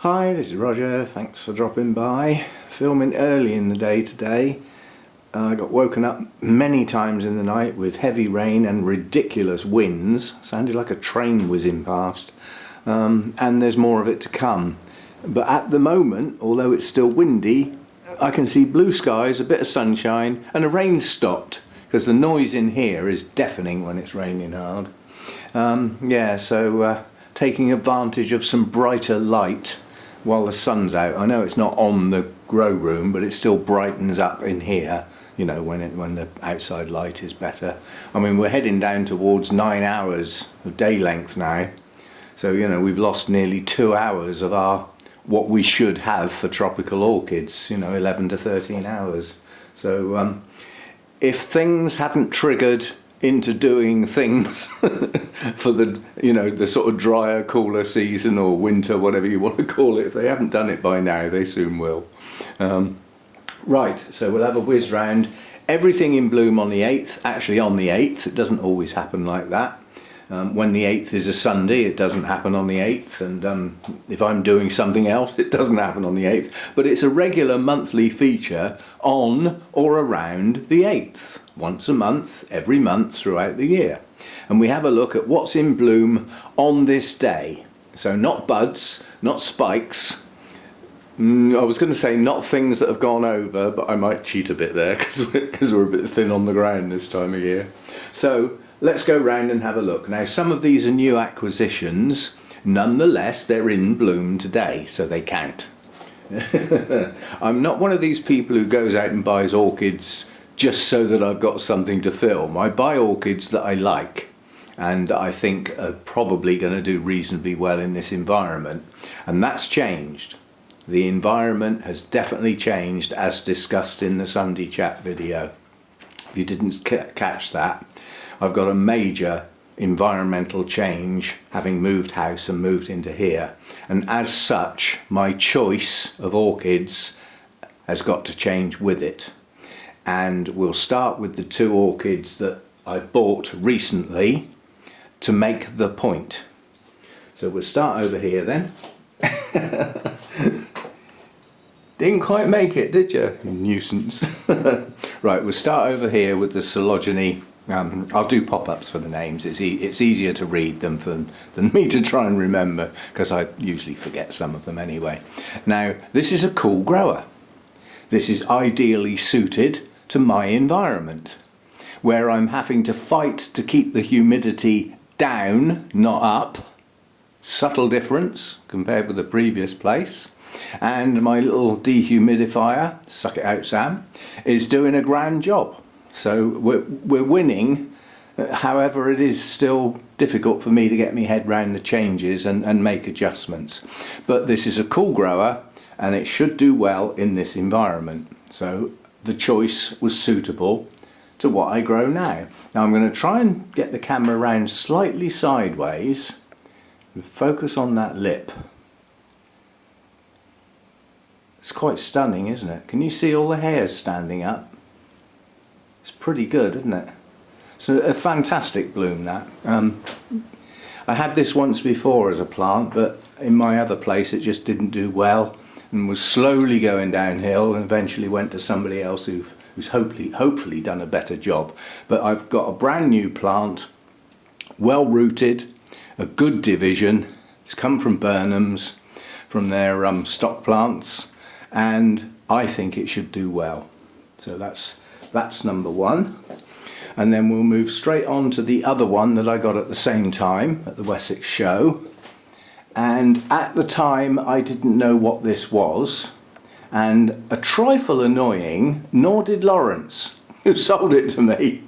Hi, this is Roger, thanks for dropping by. Filming early in the day today. I got woken up many times in the night with heavy rain and ridiculous winds. Sounded like a train whizzing past. And there's more of it to come. But at the moment, although it's still windy, I can see blue skies, a bit of sunshine, and the rain stopped because the noise in here is deafening when it's raining hard. Taking advantage of some brighter light while the sun's out. I know it's not on the grow room, but it still brightens up in here, you know, when the outside light is better. I mean, we're heading down towards 9 hours of day length now. So, you know, we've lost nearly 2 hours of what we should have for tropical orchids, you know, 11 to 13 hours. So if things haven't triggered into doing things for the sort of drier, cooler season or winter, whatever you want to call it, if they haven't done it by now, they soon will. Right, so we'll have a whiz round. Everything in bloom on the 8th, actually on the 8th, it doesn't always happen like that. When the 8th is a Sunday, it doesn't happen on the 8th, and if I'm doing something else, it doesn't happen on the 8th. But it's a regular monthly feature on or around the 8th, once a month, every month throughout the year. And we have a look at what's in bloom on this day. So not buds, not spikes. I was going to say not things that have gone over, but I might cheat a bit there because we're a bit thin on the ground this time of year. So let's go round and have a look. Now, some of these are new acquisitions. Nonetheless, they're in bloom today, so they count. I'm not one of these people who goes out and buys orchids just so that I've got something to film. I buy orchids that I like and I think are probably going to do reasonably well in this environment. And that's changed. The environment has definitely changed, as discussed in the Sunday chat video. If you didn't catch that, I've got a major environmental change having moved house and moved into here, and as such my choice of orchids has got to change with it. And we'll start with the 2 orchids that I bought recently to make the point. So we'll start over here then. Didn't quite make it, did you? Nuisance. Right, we'll start over here with the silogeny. I'll do pop-ups for the names. It's easier to read them than me to try and remember, because I usually forget some of them anyway. Now, this is a cool grower. This is ideally suited to my environment, where I'm having to fight to keep the humidity down, not up. Subtle difference compared with the previous place. And my little dehumidifier, suck it out Sam, is doing a grand job. So we're winning. However, it is still difficult for me to get my head round the changes and make adjustments. But this is a cool grower and it should do well in this environment. So the choice was suitable to what I grow now. Now I'm going to try and get the camera round slightly sideways and focus on that lip. It's quite stunning, isn't it? Can you see all the hairs standing up? It's pretty good, isn't it? So a fantastic bloom, that. I had this once before as a plant, but in my other place it just didn't do well and was slowly going downhill, and eventually went to somebody else who's hopefully done a better job. But I've got a brand new plant, well rooted, a good division. It's come from Burnham's, from their stock plants, and I think it should do well. So that's number 1. And then we'll move straight on to the other one that I got at the same time at the Wessex show. And at the time I didn't know what this was, and a trifle annoying, nor did Lawrence, who sold it to me.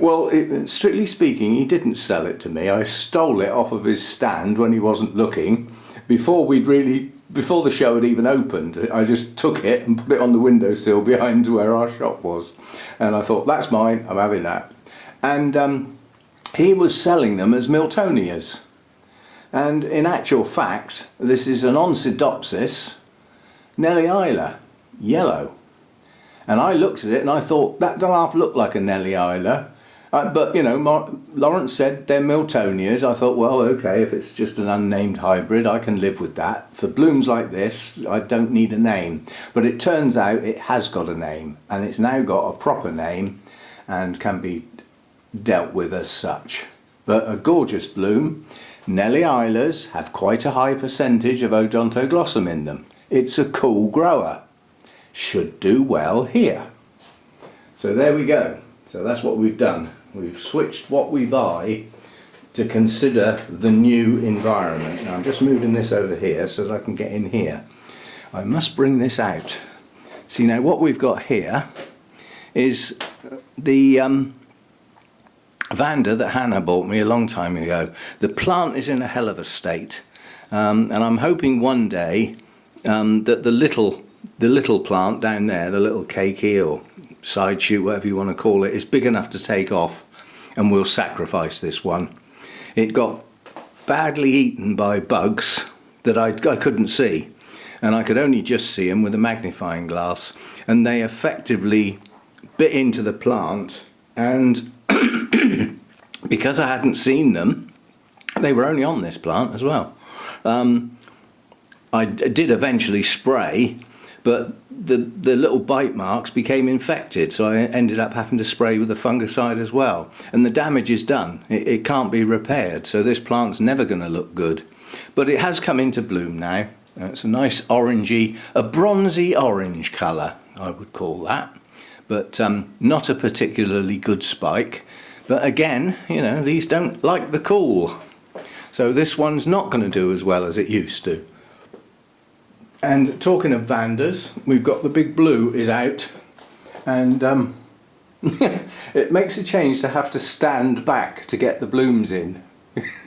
Well, strictly speaking, he didn't sell it to me. I stole it off of his stand when he wasn't looking, before the show had even opened. I just took it and put it on the windowsill behind where our shop was. And I thought, that's mine, I'm having that. And he was selling them as Miltonias. And in actual fact, this is an Oncidium, Nellie Isla, yellow. And I looked at it and I thought, that doesn't half look like a Nellie Isla. But you know, Lawrence said they're Miltonias. I thought, well, okay, if it's just an unnamed hybrid, I can live with that. For blooms like this, I don't need a name. But it turns out it has got a name, and it's now got a proper name and can be dealt with as such. But a gorgeous bloom. Nellie Eilers have quite a high percentage of Odontoglossum in them. It's a cool grower. Should do well here. So there we go. So that's what we've done. We've switched what we buy to consider the new environment. Now I'm just moving this over here so that I can get in here. I must bring this out. See, now what we've got here is the Vanda that Hannah bought me a long time ago. The plant is in a hell of a state, and I'm hoping one day that the little plant down there, the little keiki or side shoot, whatever you want to call it, is big enough to take off, and we'll sacrifice this one. It got badly eaten by bugs that I couldn't see, and I could only just see them with a magnifying glass, and they effectively bit into the plant, and because I hadn't seen them, they were only on this plant as well. I did eventually spray, but the little bite marks became infected, so I ended up having to spray with a fungicide as well. And the damage is done. It can't be repaired, so this plant's never going to look good. But it has come into bloom now. It's a nice orangey, a bronzy orange colour, I would call that. But not a particularly good spike. But again, you know, these don't like the cool. So this one's not going to do as well as it used to. And talking of Vandas, we've got the big blue is out, and it makes a change to have to stand back to get the blooms in.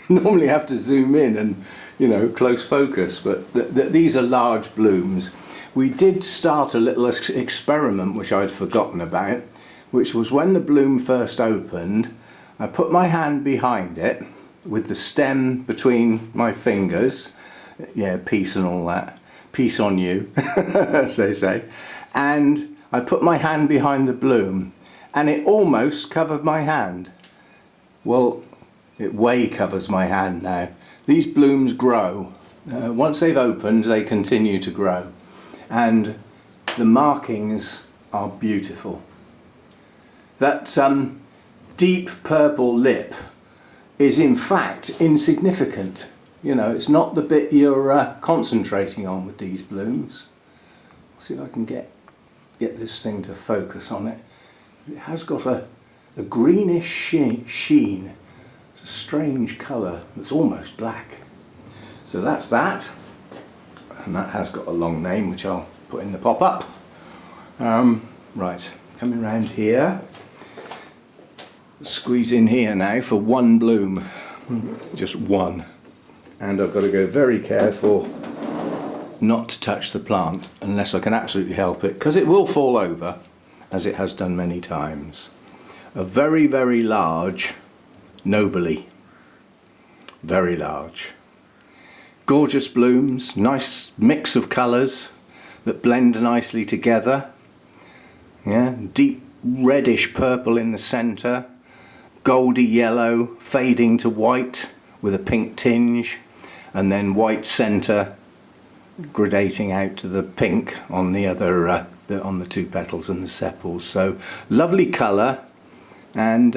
Normally have to zoom in and, you know, close focus, but these are large blooms. We did start a little experiment which I'd forgotten about, which was when the bloom first opened, I put my hand behind it with the stem between my fingers, yeah, peace and all that. Peace on you, as they say, and I put my hand behind the bloom, and it almost covered my hand. Well, it way covers my hand now. These blooms grow. Once they've opened, they continue to grow, and the markings are beautiful. That deep purple lip is in fact insignificant. You know, it's not the bit you're concentrating on with these blooms. Let's see if I can get this thing to focus on it. It has got a greenish sheen. It's a strange colour. It's almost black. So that's that. And that has got a long name, which I'll put in the pop-up. Right, coming round here. Squeeze in here now for one bloom. Just one. And I've got to go very careful not to touch the plant unless I can absolutely help it, because it will fall over, as it has done many times. A very, very large nobile. Very large. Gorgeous blooms, nice mix of colours that blend nicely together. Yeah, deep reddish purple in the centre, goldy yellow fading to white with a pink tinge, and then white centre gradating out to the pink on the other on the two petals and the sepals. So lovely colour and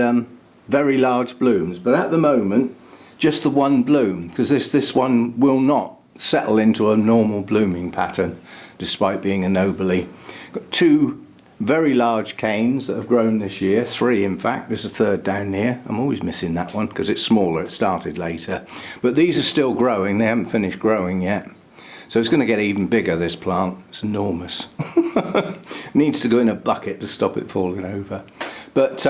very large blooms, but at the moment just the one bloom, because this one will not settle into a normal blooming pattern despite being a nobile. Got two very large canes that have grown this year, three in fact. There's a third down here. I'm always missing that one because it's smaller, it started later. But these are still growing, they haven't finished growing yet. So it's going to get even bigger, this plant. It's enormous. Needs to go in a bucket to stop it falling over. But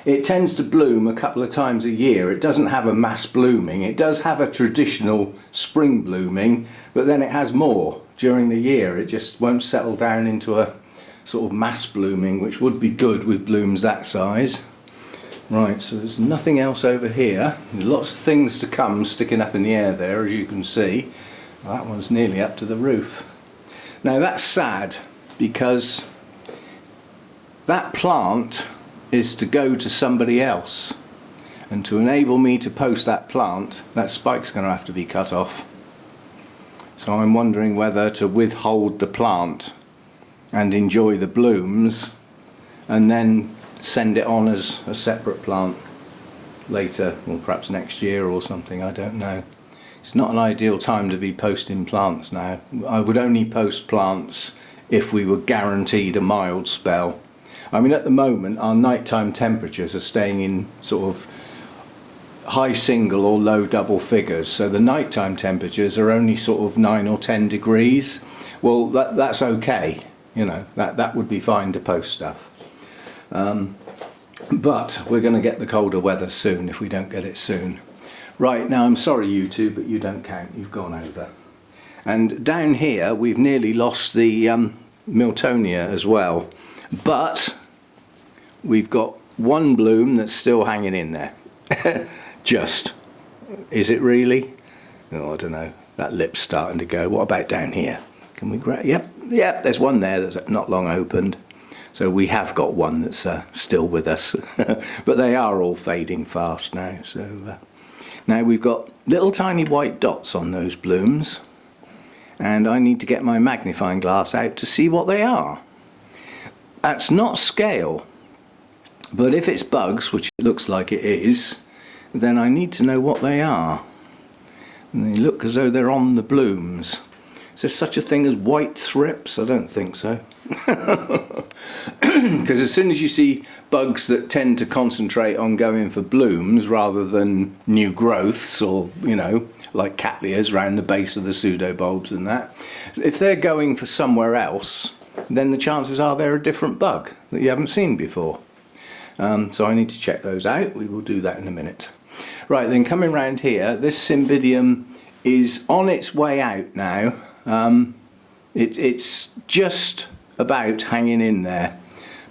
it tends to bloom a couple of times a year. It doesn't have a mass blooming. It does have a traditional spring blooming, but then it has more during the year. It just won't settle down into a sort of mass blooming, which would be good with blooms that size. Right, so there's nothing else over here. There's lots of things to come sticking up in the air there, as you can see. Well, that one's nearly up to the roof. Now that's sad, because that plant is to go to somebody else. And to enable me to post that plant, that spike's going to have to be cut off. So I'm wondering whether to withhold the plant and enjoy the blooms and then send it on as a separate plant later, or perhaps next year or something, I don't know. It's not an ideal time to be posting plants now. I would only post plants if we were guaranteed a mild spell. I mean, at the moment our nighttime temperatures are staying in sort of high single or low double figures, so the nighttime temperatures are only sort of 9 or 10 degrees. Well, that's okay, you know, that would be fine to post stuff. But we're going to get the colder weather soon if we don't get it soon. Right, now I'm sorry you two, but you don't count, you've gone over. And down here we've nearly lost the Miltonia as well, but we've got one bloom that's still hanging in there. Just. Is it really? Oh, I don't know. That lip's starting to go. What about down here? Can we grab? Yep, there's one there that's not long opened. So we have got one that's still with us. But they are all fading fast now. So now we've got little tiny white dots on those blooms. And I need to get my magnifying glass out to see what they are. That's not scale. But if it's bugs, which it looks like it is, then I need to know what they are. And they look as though they're on the blooms. Is there such a thing as white thrips? I don't think so. Because as soon as you see bugs that tend to concentrate on going for blooms rather than new growths, or, you know, like cattleyas around the base of the pseudobulbs and that, if they're going for somewhere else, then the chances are they're a different bug that you haven't seen before. So I need to check those out. We will do that in a minute. Right, then coming round here, this Cymbidium is on its way out now. It's just about hanging in there.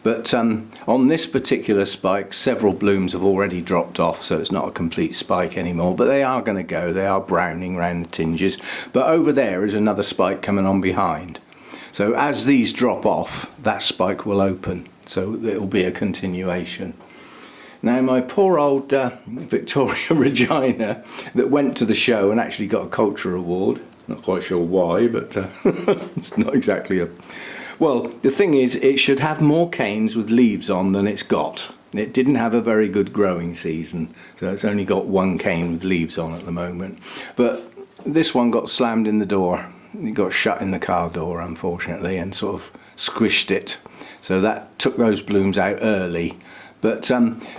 But on this particular spike, several blooms have already dropped off, so it's not a complete spike anymore. But they are going to go. They are browning round the tinges. But over there is another spike coming on behind. So as these drop off, that spike will open. So it will be a continuation. Now my poor old Victoria Regina that went to the show and actually got a culture award, not quite sure why, but it's not exactly a... Well, the thing is, it should have more canes with leaves on than it's got. It didn't have a very good growing season, so it's only got one cane with leaves on at the moment. But this one got slammed in the door. It got shut in the car door, unfortunately, and sort of squished it. So that took those blooms out early. But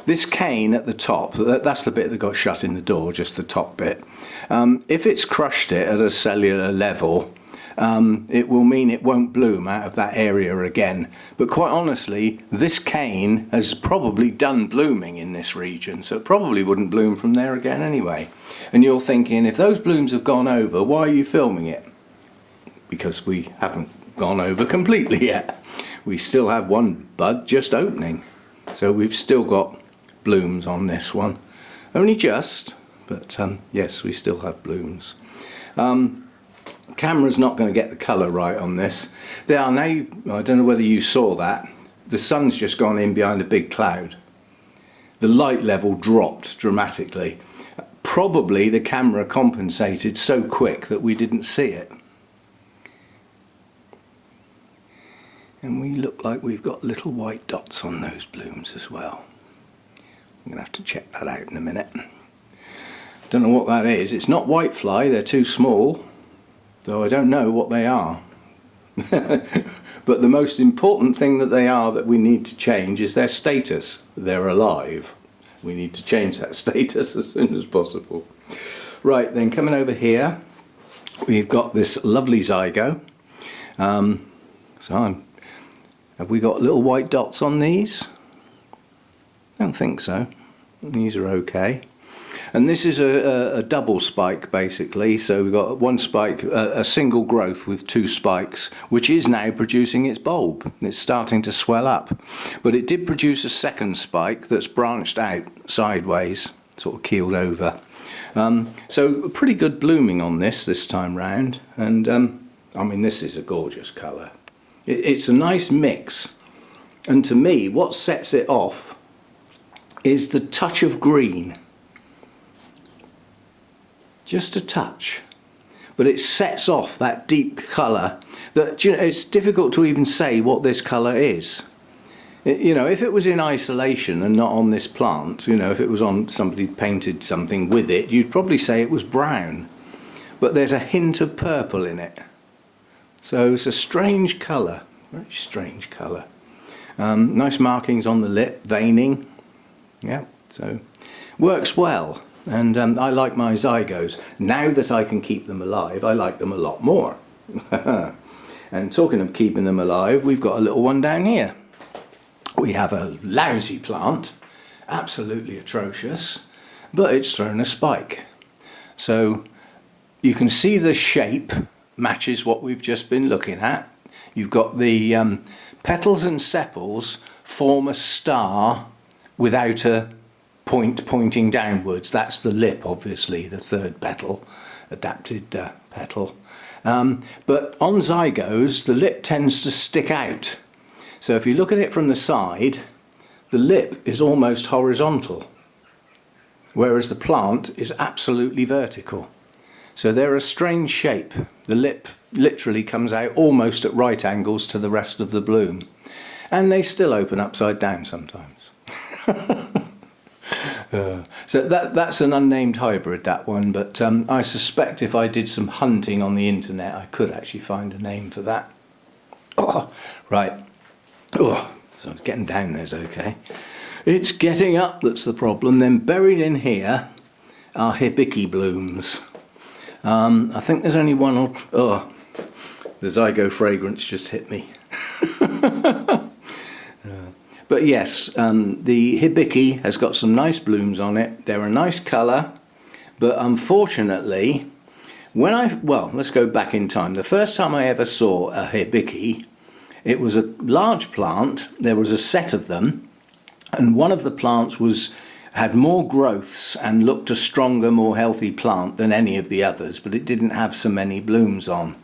this cane at the top, that's the bit that got shut in the door, just the top bit. If it's crushed it at a cellular level, it will mean it won't bloom out of that area again. But quite honestly, this cane has probably done blooming in this region, so it probably wouldn't bloom from there again anyway. And you're thinking, if those blooms have gone over, why are you filming it? Because we haven't gone over completely yet. We still have one bud just opening. So we've still got blooms on this one. Only just, but yes, we still have blooms. Camera's not going to get the colour right on this. They are now, I don't know whether you saw that, the sun's just gone in behind a big cloud. The light level dropped dramatically. Probably the camera compensated so quick that we didn't see it. And we look like we've got little white dots on those blooms as well. I'm going to have to check that out in a minute. Don't know what that is. It's not whitefly, they're too small, though I don't know what they are. But the most important thing that they are that we need to change is their status. They're alive. We need to change that status as soon as possible. Right, then coming over here, we've got this lovely zygo. Have we got little white dots on these? I don't think so. These are okay. And this is a double spike basically, so we've got one spike, a single growth with two spikes, which is now producing its bulb. It's starting to swell up. But it did produce a second spike that's branched out sideways, sort of keeled over. So pretty good blooming on this time round, and I mean, this is a gorgeous colour. It's a nice mix, and to me what sets it off is the touch of green. Just a touch. But it sets off that deep colour that, you know, it's difficult to even say what this colour is. You know, if it was in isolation and not on this plant, you know, if it was on somebody painted something with it, you'd probably say it was brown. But there's a hint of purple in it. So it's a strange colour, very strange colour. Nice markings on the lip, veining. Yeah, so works well. And I like my Zygos. Now that I can keep them alive, I like them a lot more. And talking of keeping them alive, we've got a little one down here. We have a lousy plant, absolutely atrocious, but it's thrown a spike. So you can see the shape matches what we've just been looking at. You've got the petals and sepals form a star without a point pointing downwards. That's the lip, obviously, the third petal, adapted petal. But on Zygos, the lip tends to stick out. So if you look at it from the side, the lip is almost horizontal, whereas the plant is absolutely vertical. So they're a strange shape. The lip literally comes out almost at right angles to the rest of the bloom. And they still open upside down sometimes. So that's an unnamed hybrid, that one, but I suspect if I did some hunting on the internet, I could actually find a name for that. Oh, right. Oh, so getting down there's okay. It's getting up that's the problem. Then buried in here are Hibiki blooms. I think there's only one or... Oh, the Zygo fragrance just hit me. But yes, the Hibiki has got some nice blooms on it. They're a nice colour, but unfortunately, well, let's go back in time. The first time I ever saw a Hibiki, it was a large plant. There was a set of them, and one of the plants had more growths and looked a stronger, more healthy plant than any of the others, but it didn't have so many blooms on.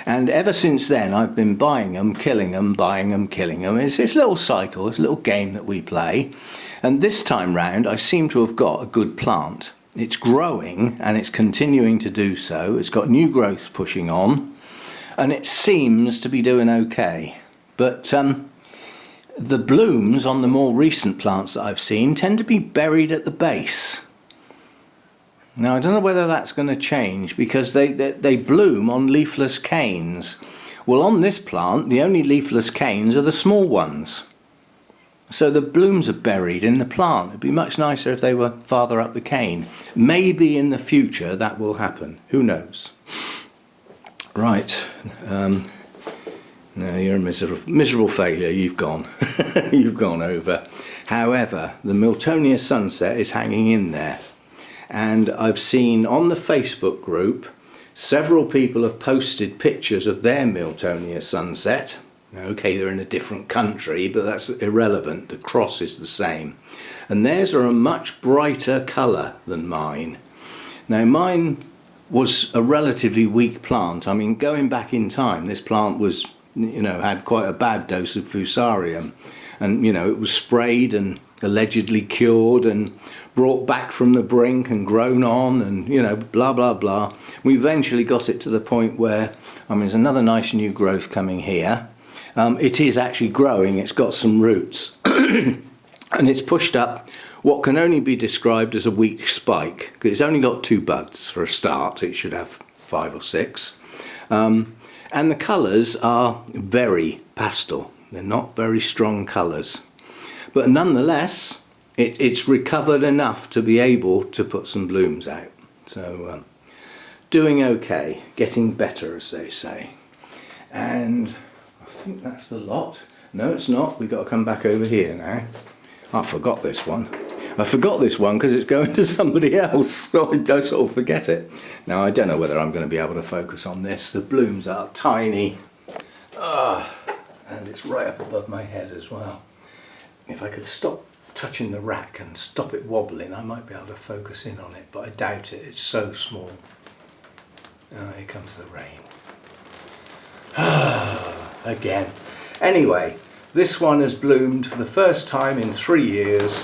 And ever since then, I've been buying them, killing them, buying them, killing them. It's this little cycle, it's a little game that we play. And this time round, I seem to have got a good plant. It's growing, and it's continuing to do so. It's got new growth pushing on, and it seems to be doing okay. But the blooms on the more recent plants that I've seen tend to be buried at the base. Now, I don't know whether that's going to change, because they bloom on leafless canes. Well, on this plant, the only leafless canes are the small ones. So the blooms are buried in the plant. It'd be much nicer if they were farther up the cane. Maybe in the future that will happen. Who knows? Right. No, you're a miserable failure. You've gone. You've gone over. However, the Miltonia sunset is hanging in there. And I've seen on the Facebook group, several people have posted pictures of their Miltonia sunset. Okay, they're in a different country, but that's irrelevant. The cross is the same. And theirs are a much brighter colour than mine. Now, mine was a relatively weak plant. I mean, going back in time, this plant was, you know, had quite a bad dose of fusarium. And, you know, it was sprayed and allegedly cured and brought back from the brink and grown on and, you know, blah, blah, blah. We eventually got it to the point where, I mean, there's another nice new growth coming here. It is actually growing, it's got some roots. And it's pushed up what can only be described as a weak spike, because it's only got 2 buds for a start. It should have 5 or 6. And the colours are very pastel. They're not very strong colours. But nonetheless, it's recovered enough to be able to put some blooms out. So, doing okay, getting better, as they say. And I think that's the lot. No, it's not. We've got to come back over here now. I forgot this one. I forgot this one because it's going to somebody else, so I sort of forget it. Now, I don't know whether I'm going to be able to focus on this. The blooms are tiny. And it's right up above my head as well. If I could stop touching the rack and stop it wobbling, I might be able to focus in on it, but I doubt it. It's so small. Oh, here comes the rain. Again. Anyway, this one has bloomed for the first time in 3 years.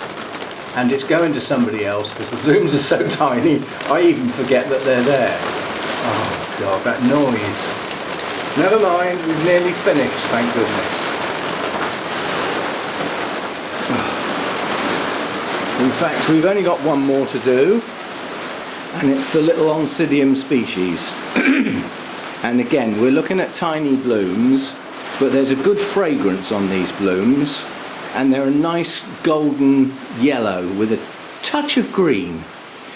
and it's going to somebody else because the blooms are so tiny I even forget that they're there. Oh God, that noise. Never mind, we've nearly finished, thank goodness. In fact, we've only got one more to do, and it's the little Oncidium species. And again, we're looking at tiny blooms, but there's a good fragrance on these blooms, and they're a nice golden yellow with a touch of green.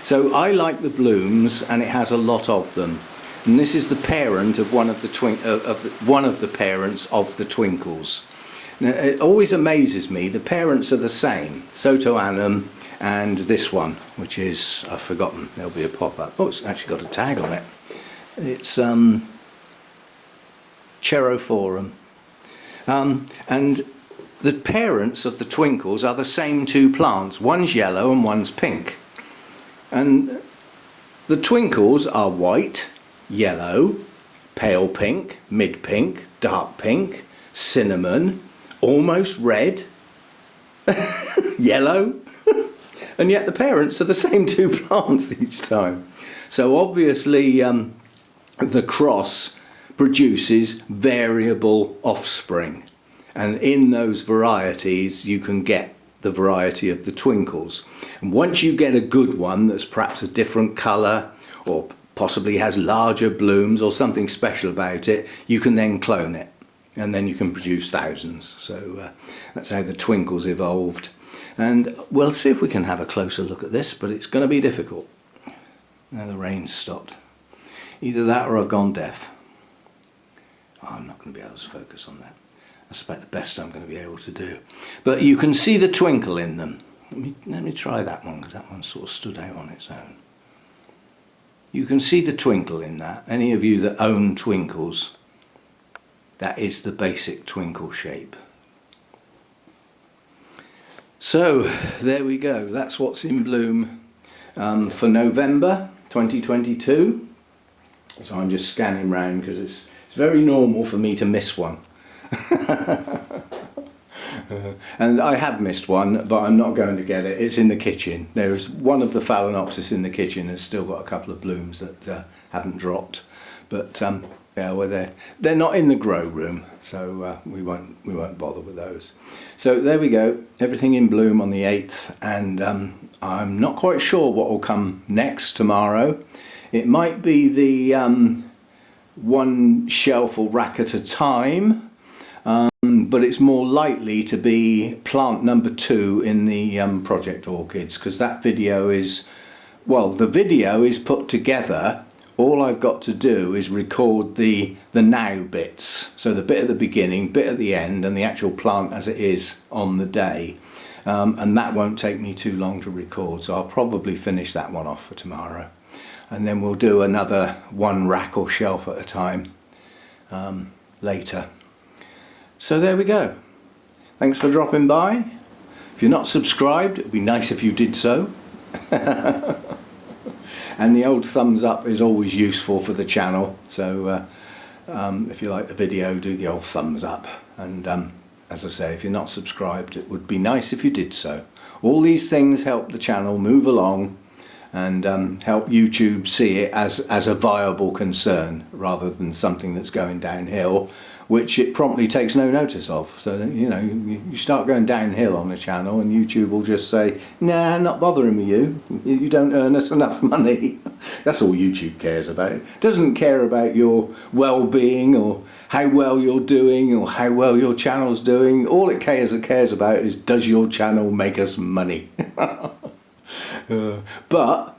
So I like the blooms, and it has a lot of them. And this is the parent of one of the parents of the twinkles. Now, it always amazes me, the parents are the same, Sotoanum and this one, which is, I've forgotten, there'll be a pop-up. Oh, it's actually got a tag on it. It's Cherophorum. And the parents of the twinkles are the same two plants. One's yellow and one's pink. And the twinkles are white, yellow, pale pink, mid-pink, dark pink, cinnamon, almost red, yellow, and yet the parents are the same two plants each time. So obviously the cross produces variable offspring, and in those varieties you can get the variety of the twinkles. And once you get a good one that's perhaps a different colour or possibly has larger blooms or something special about it, you can then clone it, and then you can produce thousands. So that's how the twinkles evolved. And we'll see if we can have a closer look at this, but it's going to be difficult. Now the rain's stopped. Either that or I've gone deaf. Oh, I'm not going to be able to focus on that. That's about the best I'm going to be able to do. But you can see the twinkle in them. Let me try that one, because that one sort of stood out on its own. You can see the twinkle in that. Any of you that own twinkles, that is the basic twinkle shape. So there we go, that's what's in bloom for November 2022. So I'm just scanning round because it's very normal for me to miss one. And I have missed one, but I'm not going to get it. It's in the kitchen. There's one of the Phalaenopsis in the kitchen has still got a couple of blooms that haven't dropped, but yeah, well, they're not in the grow room, so we won't bother with those. So there we go, everything in bloom on the 8th, and I'm not quite sure what will come next tomorrow. It might be the one shelf or rack at a time, but it's more likely to be plant number 2 in the Project Orchids, because that video is, well, the video is put together. All I've got to do is record the now bits, so the bit at the beginning, bit at the end, and the actual plant as it is on the day, and that won't take me too long to record, so I'll probably finish that one off for tomorrow, and then we'll do another one rack or shelf at a time later. So there we go. Thanks for dropping by. If you're not subscribed, it would be nice if you did so. And the old thumbs up is always useful for the channel, so if you like the video, do the old thumbs up. And as I say, if you're not subscribed, it would be nice if you did so. All these things help the channel move along and help YouTube see it as a viable concern rather than something that's going downhill, which it promptly takes no notice of. So, you know, you start going downhill on the channel and YouTube will just say, nah, not bothering with you. You don't earn us enough money. That's all YouTube cares about. It doesn't care about your well-being or how well you're doing or how well your channel's doing. All it cares about is, does your channel make us money? But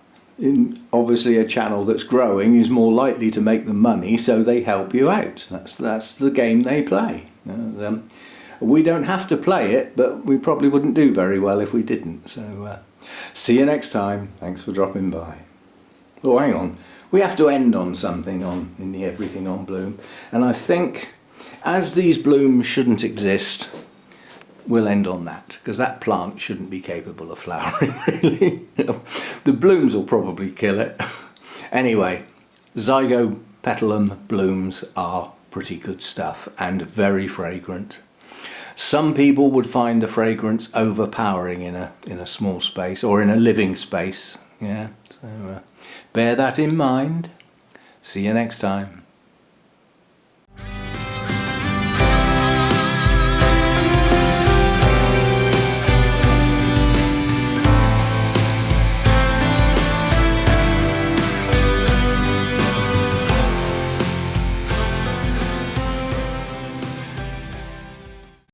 obviously a channel that's growing is more likely to make the money, so they help you out. That's the game they play. We don't have to play it, but we probably wouldn't do very well if we didn't. So see you next time. Thanks for dropping by. Oh, hang on, we have to end on something in the Everything on Bloom, and I think as these blooms shouldn't exist, we'll end on that, because that plant shouldn't be capable of flowering, really. The blooms will probably kill it. Anyway, Zygopetalum blooms are pretty good stuff and very fragrant. Some people would find the fragrance overpowering in a small space or in a living space. Yeah, so bear that in mind. See you next time.